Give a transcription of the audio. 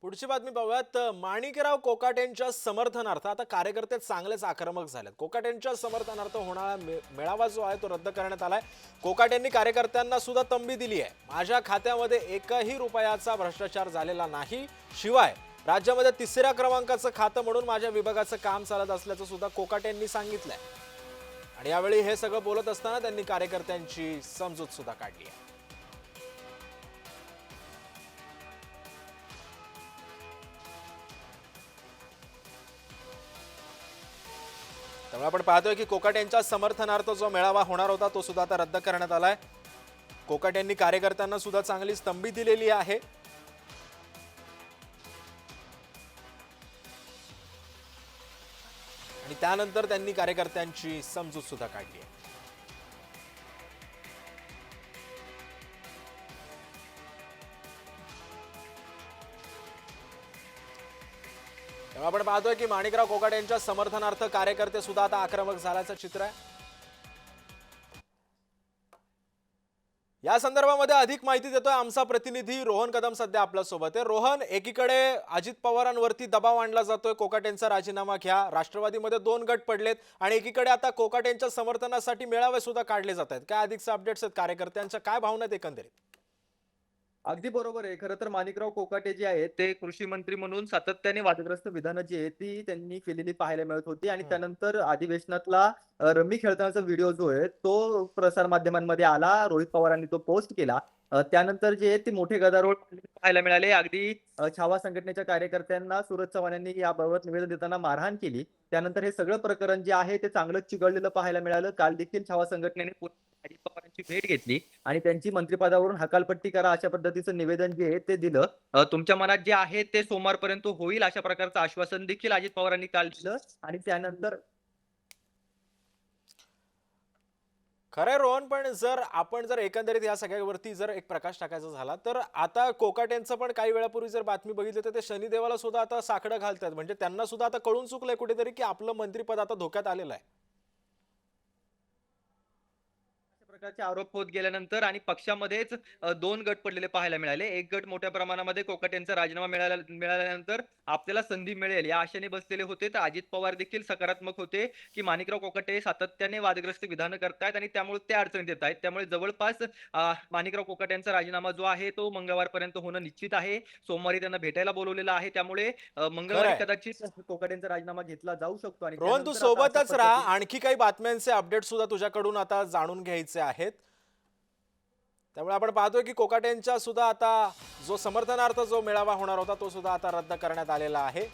पुढची बातमी पाहूयात। माणिकराव कोकाटेंच्या समर्थनार्थ आता कार्यकर्ते चांगलेच आक्रमक झालेत। कोकाटेंच्या समर्थनार्थ होणारा मेळावा जो आहे तो रद्द करण्यात आलाय। कोकाटेंनी कार्यकर्त्यांना सुद्धा तंबी दिली आहे। माझ्या खात्यामध्ये एकही रुपयाचा भ्रष्टाचार झालेला नाही, शिवाय राज्यामध्ये तिसऱ्या क्रमांकाचं खातं म्हणून माझ्या विभागाचं काम चालत असल्याचं सुद्धा कोकाटेंनी सांगितलंय। आणि यावेळी हे सगळं बोलत असताना त्यांनी कार्यकर्त्यांची समजूत सुद्धा काढली आहे। त्यामुळे आपण पाहतोय की कोकाटे यांच्या समर्थनार्थ जो मेळावा होणार होता तो सुद्धा आता रद्द करण्यात आलाय। कोकाटे यांनी कार्यकर्त्यांना सुद्धा चांगली तंबी दिलेली आहे। आणि त्यानंतर त्यांनी कार्यकर्त्यांची समजूत सुद्धा काढली आहे। तेव्हा आपण पाहतोय की माणिकराव कोकाटे यांच्या समर्थनार्थ कार्यकर्ते सुद्धा आता आक्रमक झाल्याचं चित्र आहे। या संदर्भामध्ये अधिक माहिती देतोय आमचा प्रतिनिधी रोहन कदम, सध्या आपल्या सोबत आहे। रोहन, एकीकडे अजित पवारांवरती दबाव आणला जातोय, कोकाटेंचा राजीनामा घ्या, राष्ट्रवादीमध्ये 2 गट पडलेत आणि एकीकडे आता कोकाटेंच्या समर्थनासाठी मेळावे सुद्धा काढले जात आहेत। काय अधिकचे अपडेट्स आहेत कार्यकर्त्यांच्या, काय भावना आहेत एकंदरीत? अगदी बरोबर आहे. खरं तर माणिकराव कोकाटे जे आहेत ते कृषी मंत्री म्हणून सातत्याने वादग्रस्त विधानं जी आहेत ती त्यांनी केलेली पाहायला मिळत होती आणि त्यानंतर अधिवेशनातला रम्मी खेळतानाचा व्हिडिओ जो आहे तो प्रसार माध्यमांमध्ये आला. रोहित पवारांनी तो पोस्ट केला. त्यानंतर जे आहे ते मोठे गदारोळ पाहायला मिळाले. अगदी छावा संघटनेच्या कार्यकर्त्यांना सूरज चव्हाण यांनी याबाबत निवेदन देताना मारहाण केली. त्यानंतर हे सगळं प्रकरण जे आहे ते चांगलंच चिघळलेलं पाहायला मिळालं. काल देखील छावा संघटनेने अजित पवारांची भेट घेतली आणि त्यांची मंत्रिपदावरून हकालपट्टी करा अशा पद्धतीचं निवेदन जे आहे ते दिलं. तुमच्या मनात जे आहे ते सोमवारपर्यंत होईल अशा प्रकारचं आश्वासन देखील अजित पवारांनी काल दिलं आणि त्यानंतर खरंय रोहन, पण जर एकंदरीत या सगळ्यावरती जर एक प्रकाश टाकायचा झाला तर आता कोकाटेंचं पण काही वेळापूर्वी जर बातमी बघितली तर ते शनिदेवाला सुद्धा आता साकडं घालतात। म्हणजे त्यांना सुद्धा आता कळून चुकलंय कुठेतरी की आपलं मंत्रिपद आता धोक्यात आलेलं आहे। प्रकारचे आरोप होत गेल्यानंतर आणि पक्षामध्येच 2 गट पडलेले पाहायला मिळाले. एक गट मोठ्या प्रमाणामध्ये कोकाटेंचा राजीनामा मिळाल्यानंतर आपल्याला संधी मिळेल या आशेने बसलेले होते. तर अजित पवार देखील सकारात्मक होते, की माणिकराव कोकाटे सातत्याने वादग्रस्त विधानं करतायत आणि त्यामुळे ते अडचणीत येत आहेत. त्यामुळे जवळपास माणिकराव कोकाटेंचा राजीनामा जो आहे तो मंगळवारपर्यंत होणं निश्चित आहे. सोमवारी त्यांना भेटायला बोलवलेलं आहे. त्यामुळे मंगळवारी खरंय कदाचित कोकाटेंचा राजीनामा घेतला जाऊ शकतो आणि रोहन, तू त्यानंतर आता अशा सोबतच राहा, पद्धतीने आणखी काही बातम्यांचे अपडेट सुद्धा तुझ्याकडून आता जाणून घ्यायचे आहेत। त्यामुळे आपण पाहतोय की कोकाटेंच्या सुद्धा आता जो समर्थनार्थ जो मेळावा होणार होता तो सुद्धा आता रद्द करण्यात आलेला आहे।